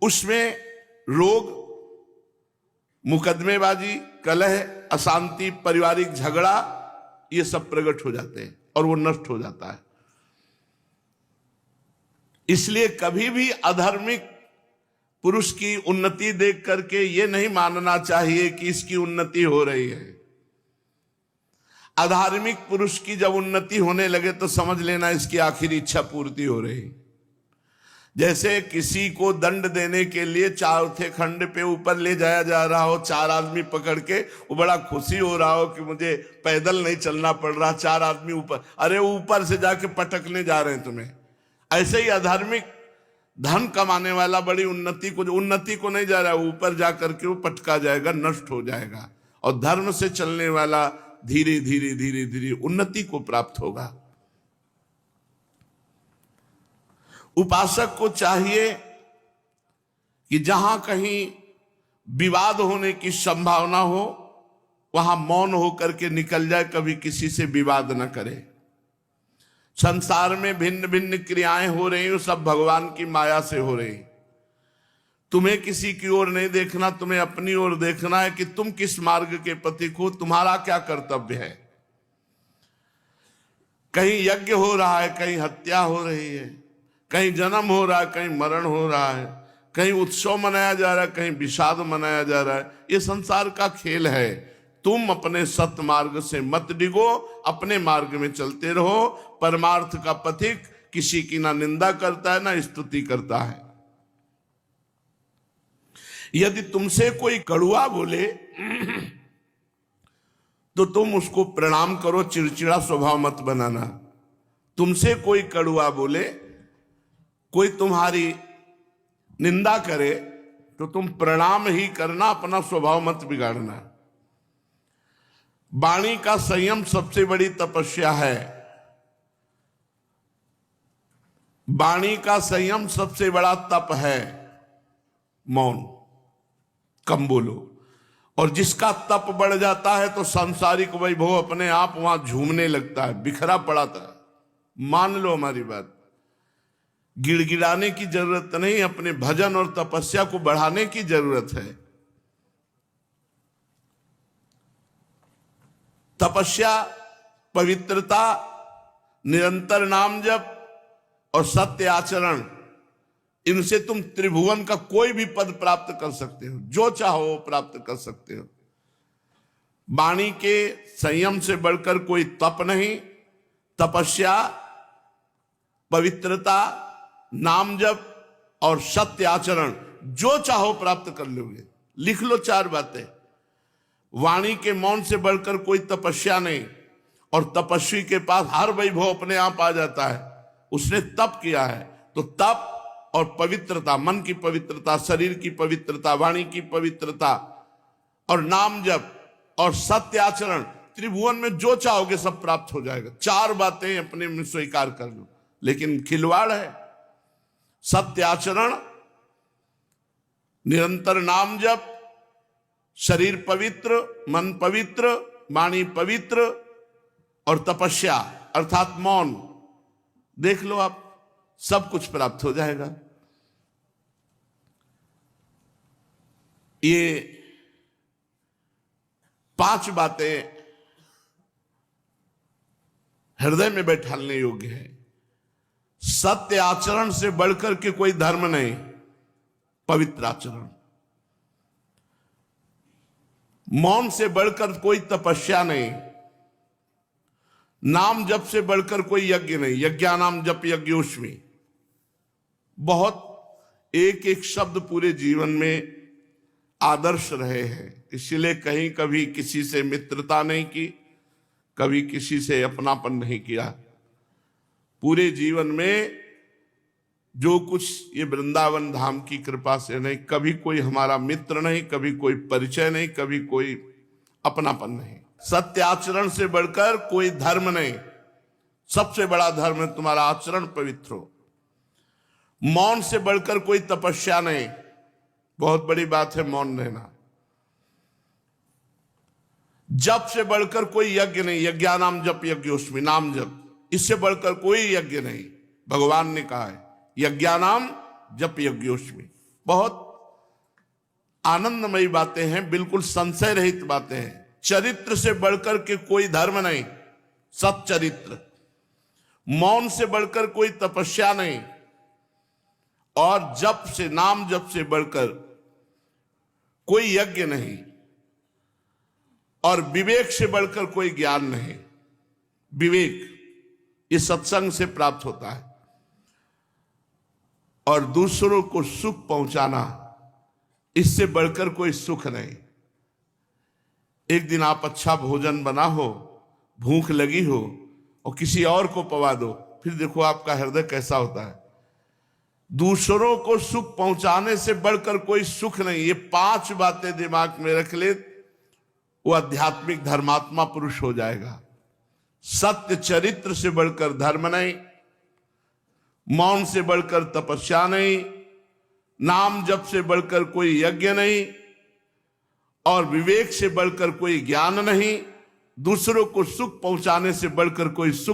उसमें रोग, मुकदमेबाजी, कलह, अशांति, पारिवारिक झगड़ा, ये सब प्रकट हो जाते हैं और वो नष्ट हो जाता है। इसलिए कभी भी अधार्मिक पुरुष की उन्नति देख करके ये नहीं मानना चाहिए कि इसकी उन्नति हो रही है। अधार्मिक पुरुष की जब उन्नति होने लगे तो समझ लेना इसकी आखिरी इच्छा पूर्ति हो रही। जैसे किसी को दंड देने के लिए चौथे खंड पे ऊपर ले जाया जा रहा हो, 4 आदमी पकड़ के, वो बड़ा खुशी हो रहा हो कि मुझे पैदल नहीं चलना पड़ रहा, 4 आदमी ऊपर, अरे ऊपर से जाके पटकने जा रहे हैं तुम्हें। ऐसे ही अधार्मिक धन कमाने वाला बड़ी उन्नति को नहीं जा रहा है, ऊपर जा करके वो पटका जाएगा, नष्ट हो जाएगा। और धर्म से चलने वाला धीरे धीरे धीरे धीरे उन्नति को प्राप्त होगा। उपासक को चाहिए कि जहां कहीं विवाद होने की संभावना हो वहां मौन होकर के निकल जाए, कभी किसी से विवाद न करे। संसार में भिन्न भिन्न क्रियाएं हो रही हैं, सब भगवान की माया से हो रही। तुम्हें किसी की ओर नहीं देखना, तुम्हें अपनी ओर देखना है कि तुम किस मार्ग के पथिक हो, तुम्हारा क्या कर्तव्य है। कहीं यज्ञ हो रहा है, कहीं हत्या हो रही है, कहीं जन्म हो रहा है, कहीं मरण हो रहा है, कहीं उत्सव मनाया जा रहा है, कहीं विषाद मनाया जा रहा है। ये संसार का खेल है। तुम अपने सत्य मार्ग से मत डिगो, अपने मार्ग में चलते रहो। परमार्थ का पथिक किसी की ना निंदा करता है ना स्तुति करता है। यदि तुमसे कोई कड़ुआ बोले तो तुम उसको प्रणाम करो, चिड़चिड़ा स्वभाव मत बनाना। तुमसे कोई कड़ुआ बोले, कोई तुम्हारी निंदा करे तो तुम प्रणाम ही करना, अपना स्वभाव मत बिगाड़ना। वाणी का संयम सबसे बड़ी तपस्या है। वाणी का संयम सबसे बड़ा तप है। मौन, कम बोलो। और जिसका तप बढ़ जाता है तो सांसारिक वैभव अपने आप वहां झूमने लगता है, बिखरा पड़ा था। मान लो हमारी बात, गिड़गिड़ाने की जरूरत नहीं, अपने भजन और तपस्या को बढ़ाने की जरूरत है। तपस्या, पवित्रता, निरंतर नाम जप और सत्य आचरण, इनसे तुम त्रिभुवन का कोई भी पद प्राप्त कर सकते हो, जो चाहो वो प्राप्त कर सकते हो। वाणी के संयम से बढ़कर कोई तप नहीं। तपस्या, पवित्रता, नाम जप और सत्य आचरण, जो चाहो प्राप्त कर लोगे। लिख लो 4 बातें। वाणी के मौन से बढ़कर कोई तपस्या नहीं, और तपस्वी के पास हर वैभव अपने आप आ जाता है। उसने तप किया है, तो तप और पवित्रता, मन की पवित्रता, शरीर की पवित्रता, वाणी की पवित्रता और नाम जप और सत्य आचरण, त्रिभुवन में जो चाहोगे सब प्राप्त हो जाएगा। 4 बातें अपने में स्वीकार कर लो। लेकिन खिलवाड़ है। सत्य आचरण, निरंतर नाम जप, शरीर पवित्र, मन पवित्र, वाणी पवित्र और तपस्या अर्थात मौन, देख लो आप, सब कुछ प्राप्त हो जाएगा। ये 5 बातें हृदय में बैठाने योग्य है। सत्य आचरण से बढ़कर के कोई धर्म नहीं, पवित्र आचरण। मौन से बढ़कर कोई तपस्या नहीं। नाम जप से बढ़कर कोई यज्ञ नहीं, यज्ञानाम जप यज्ञोस्मि। बहुत एक एक शब्द पूरे जीवन में आदर्श रहे हैं। इसलिए कहीं कभी किसी से मित्रता नहीं की, कभी किसी से अपनापन नहीं किया। पूरे जीवन में जो कुछ ये वृंदावन धाम की कृपा से नहीं, कभी कोई हमारा मित्र नहीं, कभी कोई परिचय नहीं, कभी कोई अपनापन नहीं। सत्य आचरण से बढ़कर कोई धर्म नहीं। सबसे बड़ा धर्म है तुम्हारा आचरण पवित्र हो। मौन से बढ़कर कोई तपस्या नहीं, बहुत बड़ी बात है मौन रहना। जप से बढ़कर कोई यज्ञ नहीं, यज्ञानाम जप यज्ञोस्मि, नाम जप, इससे बढ़कर कोई यज्ञ नहीं। भगवान ने कहा है यज्ञानाम जप यज्ञोस्मि, बहुत आनंदमयी बातें हैं, बिल्कुल संशय रहित बातें हैं। चरित्र से बढ़कर के कोई धर्म नहीं, सच्चरित्र। मौन से बढ़कर कोई तपस्या नहीं, और जप से, नाम जप से बढ़कर कोई यज्ञ नहीं, और विवेक से बढ़कर कोई ज्ञान नहीं। विवेक ये सत्संग से प्राप्त होता है, और दूसरों को सुख पहुंचाना, इससे बढ़कर कोई सुख नहीं। एक दिन आप अच्छा भोजन बना हो, भूख लगी हो, और किसी और को पवा दो, फिर देखो आपका हृदय कैसा होता है। दूसरों को सुख पहुंचाने से बढ़कर कोई सुख नहीं। ये 5 बातें दिमाग में रख ले, वो आध्यात्मिक धर्मात्मा पुरुष हो जाएगा। सत्य चरित्र से बढ़कर धर्म नहीं, मौन से बढ़कर तपस्या नहीं, नाम जप से बढ़कर कोई यज्ञ नहीं, और विवेक से बढ़कर कोई ज्ञान नहीं, दूसरों को सुख पहुंचाने से बढ़कर कोई सुख